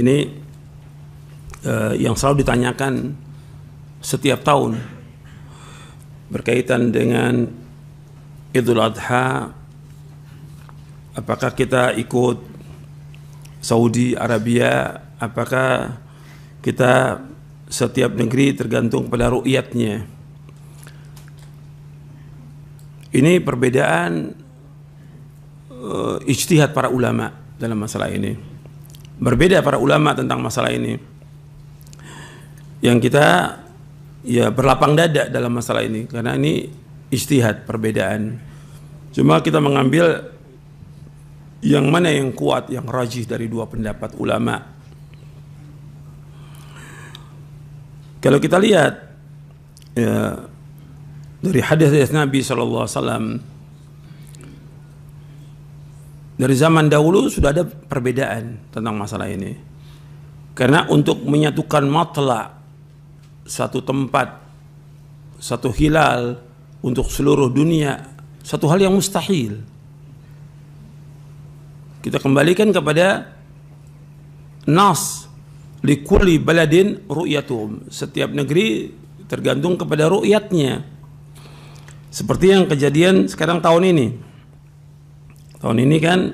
Ini yang selalu ditanyakan setiap tahun berkaitan dengan Idul Adha. Apakah kita ikut Saudi Arabia? Apakah kita setiap negeri tergantung pada ru'yatnya? Ini perbedaan ijtihad para ulama dalam masalah ini. Berbeda para ulama tentang masalah ini. Yang kita ya berlapang dada dalam masalah ini karena ini ijtihad, perbedaan. Cuma kita mengambil yang mana yang kuat, yang rajih dari dua pendapat ulama. Kalau kita lihat ya, dari hadis Nabi SAW, dari zaman dahulu sudah ada perbedaan tentang masalah ini. Karena untuk menyatukan matla satu tempat, satu hilal untuk seluruh dunia, satu hal yang mustahil. Kita kembalikan kepada nas likulli baladin ru'yatum. Setiap negeri tergantung kepada ru'yatnya. Seperti yang kejadian sekarang tahun ini. Tahun ini kan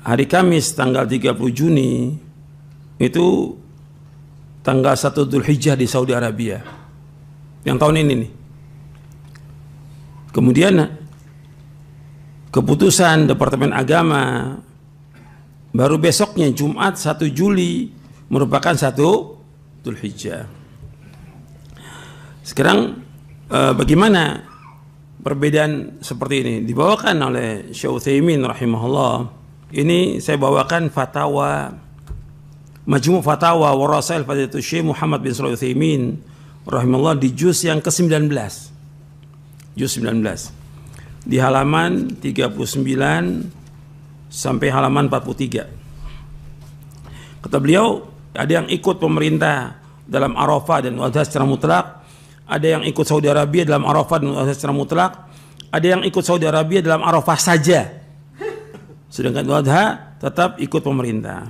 hari Kamis tanggal 30 Juni itu tanggal 1 Dzulhijjah di Saudi Arabia. Yang tahun ini nih. Kemudian keputusan Departemen Agama baru besoknya Jumat 1 Juli merupakan 1 Dzulhijjah. Sekarang bagaimana perbedaan seperti ini dibawakan oleh Syekh Utsaimin rahimahullah. Ini saya bawakan fatwa Majmu' Fatawa wa Rasail Fadilatul Syekh Muhammad bin Shalih Utsaimin rahimahullah di juz yang ke-19. Juz 19. Di halaman 39 sampai halaman 43. Kata beliau, ada yang ikut pemerintah dalam Arafah dan Adha secara mutlak, ada yang ikut Saudi Arabia dalam Arafah dan Adha secara mutlak, ada yang ikut Saudi Arabia dalam Arafah saja, sedangkan Adha tetap ikut pemerintah.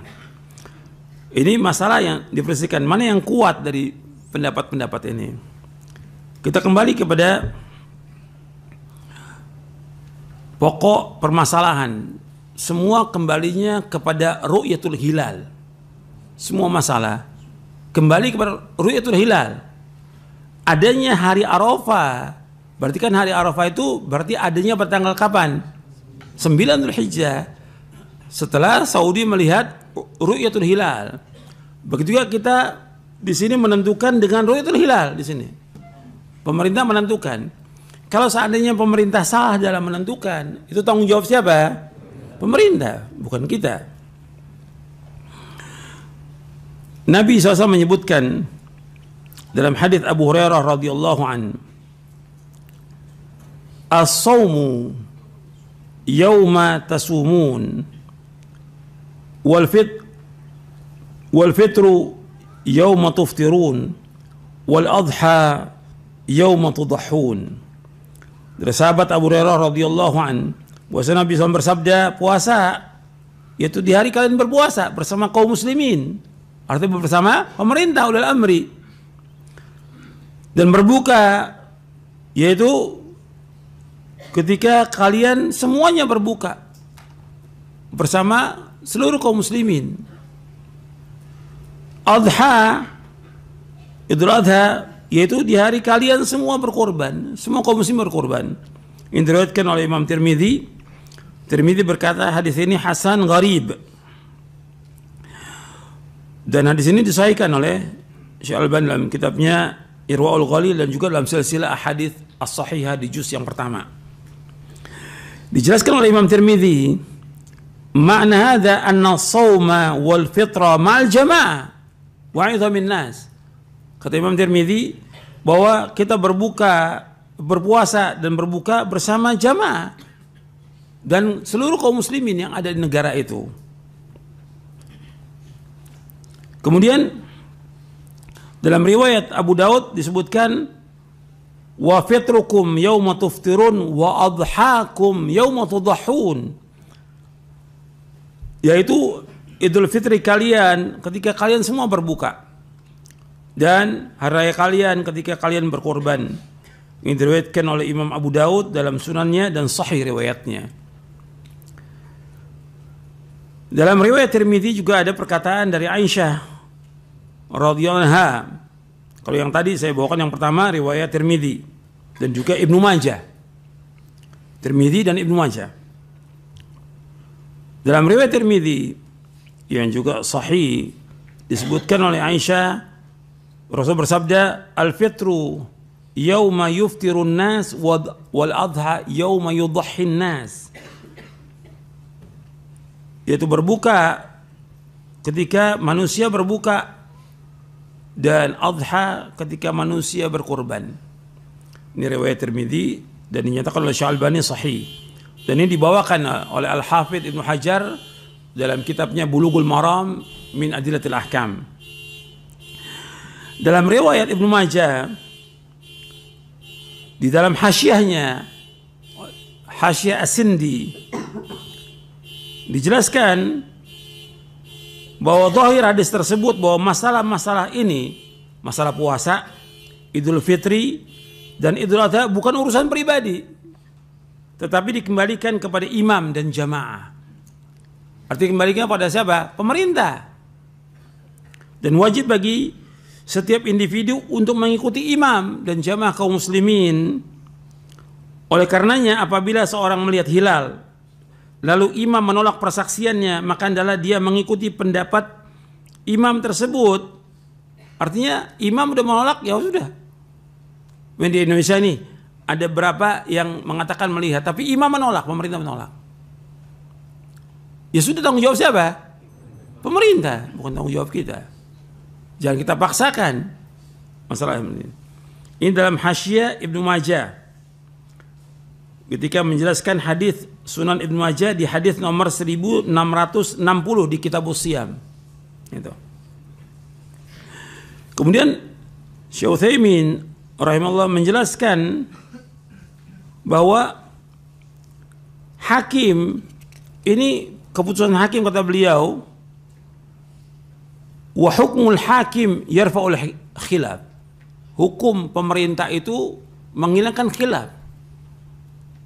Ini masalah yang diperselisihkan, mana yang kuat dari pendapat-pendapat ini. Kita kembali kepada pokok permasalahan. Semua kembalinya kepada ru'yatul hilal. Semua masalah kembali kepada ru'yatul hilal. Adanya hari Arafah, berarti kan hari Arafah itu berarti adanya pada tanggal kapan? 9 Dzulhijjah. Setelah Saudi melihat ru'yatul hilal. Begitu juga kita di sini menentukan dengan ru'yatul hilal di sini. Pemerintah menentukan. Kalau seandainya pemerintah salah dalam menentukan, itu tanggung jawab siapa? Pemerintah, bukan kita. Nabi SAW menyebutkan dalam hadits Abu Hurairah radhiyallahu an, as-saumu yawma tasumun wal fitru yawma tuftirun wal adha yawma tudahhun. Dari sahabat Abu Hurairah radhiyallahu an, bahwa Nabi SAW bersabda, puasa yaitu di hari kalian berpuasa bersama kaum muslimin, artinya bersama pemerintah ulil amri, dan berbuka yaitu ketika kalian semuanya berbuka bersama seluruh kaum muslimin. Adha, Idul Adha, yaitu di hari kalian semua berkorban, semua kaum muslim berkorban. Ini diriwayatkan oleh Imam Tirmidzi. Tirmidzi berkata hadis ini hasan gharib. Dan hadis ini disahihkan oleh Syekh Al-Albani dalam kitabnya Irwaul Ghalil dan juga dalam silsilah ahadits as-sahihah di juz yang pertama. Dijelaskan oleh Imam Tirmidzi, makna hadza anna as-shauma wal fitra ma'al jamaah wa 'idhamin nas. Kata Imam Tirmidzi bahwa kita berpuasa dan berbuka bersama jamaah dan seluruh kaum muslimin yang ada di negara itu. Kemudian dalam riwayat Abu Daud disebutkan wa fitrukum yauma tuftirun wa adhakum yauma tudahhun, yaitu Idul Fitri kalian ketika kalian semua berbuka, dan hari raya kalian ketika kalian berkorban. Ini diriwayatkan oleh Imam Abu Daud dalam sunannya dan sahih riwayatnya. Dalam riwayat Tirmidzi juga ada perkataan dari Aisyah radhiyallahu anha. Kalau yang tadi saya bawakan yang pertama riwayat Tirmidzi dan juga Ibnu Majah. Tirmidzi dan Ibnu Majah. Dalam riwayat Tirmidzi yang juga sahih disebutkan oleh Aisyah, Rasul bersabda, "Al-fitru yauma yuftirun nas wal adha yauma yudhhin nas." Yaitu berbuka ketika manusia berbuka dan adha ketika manusia berkurban. Ini riwayat Tirmidzi dan dinyatakan oleh Syalbani sahih. Dan ini dibawakan oleh Al-Hafidz Ibnu Hajar dalam kitabnya Bulughul Maram min Adillatil Ahkam. Dalam riwayat Ibnu Majah di dalam hasyiahnya, Hasyiah As-Sindi, dijelaskan bahwa zahir hadis tersebut bahwa masalah-masalah ini, masalah puasa, Idul Fitri dan Idul Adha bukan urusan pribadi, tetapi dikembalikan kepada imam dan jamaah. Artinya kembalikan pada siapa? Pemerintah. Dan wajib bagi setiap individu untuk mengikuti imam dan jamaah kaum muslimin. Oleh karenanya apabila seorang melihat hilal lalu imam menolak persaksiannya, maka adalah dia mengikuti pendapat imam tersebut. Artinya imam udah menolak, ya sudah. Di Indonesia ini ada berapa yang mengatakan melihat, tapi imam menolak, pemerintah menolak. Ya sudah, tanggung jawab siapa? Pemerintah, bukan tanggung jawab kita. Jangan kita paksakan masalah ini. Ini dalam Hasyiah Ibnu Majah ketika menjelaskan hadis Sunan Ibnu Majah di hadis nomor 1660 di Kitabus Shiyam. Itu. Kemudian Syekh Utsaimin rahimahullah menjelaskan bahwa hakim ini, keputusan hakim kata beliau, wa hukmul hakim yarfa'ul khilaf. Hukum pemerintah itu menghilangkan khilaf.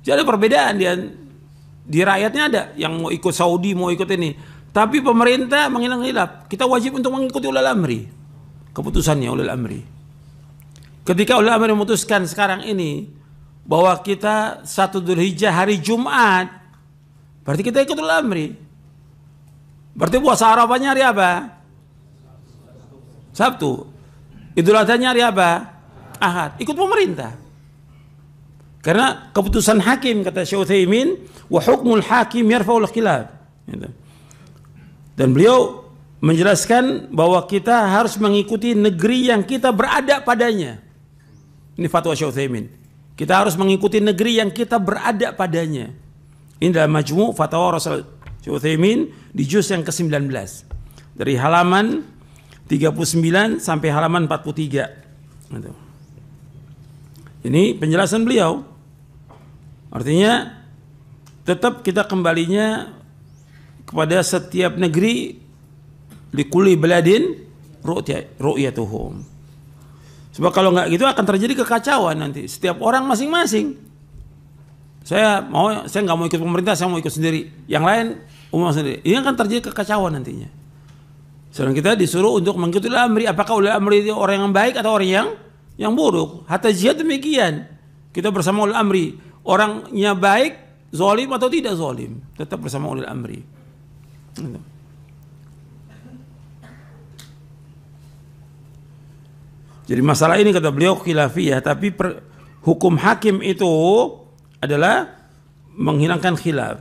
Jadi ada perbedaan di rakyatnya, ada yang mau ikut Saudi, mau ikut ini. Tapi pemerintah menghilangkan khilaf. Kita wajib untuk mengikuti ulil amri. Keputusannya ulil amri. Ketika ulil amri memutuskan sekarang ini bahwa kita 1 Dzulhijjah hari Jumat, berarti kita ikut ulil amri. Berarti puasa Arafahnya hari apa? Sabtu. Idul Adhanya hari apa? Ahad. Ikut pemerintah. Karena keputusan hakim, kata Syekh Utsaimin, wa hukmul hakim yarfa'ul khilaf. Dan beliau menjelaskan bahwa kita harus mengikuti negeri yang kita berada padanya. Ini fatwa Syekh Utsaimin. Kita harus mengikuti negeri yang kita berada padanya. Ini dalam Majmu' Fatwa Rasul Syekh Utsaimin di juz yang ke-19. Dari halaman 39 sampai halaman 43. Ini penjelasan beliau. Artinya tetap kita kembalinya kepada setiap negeri, likulli baladin ru'yatuhum. Sebab kalau nggak gitu akan terjadi kekacauan nanti. Setiap orang masing-masing. Saya nggak mau ikut pemerintah, saya mau ikut sendiri. Yang lain umum sendiri. Ini akan terjadi kekacauan nantinya. Sedang kita disuruh untuk mengikuti ulil amri. Apakah ulil amri itu orang yang baik atau orang yang buruk? Hatta jihad demikian. Kita bersama ulil amri. Orangnya baik, zalim atau tidak zalim, tetap bersama ulil amri. Jadi masalah ini kata beliau khilafiyah, tapi hukum hakim itu adalah menghilangkan khilaf.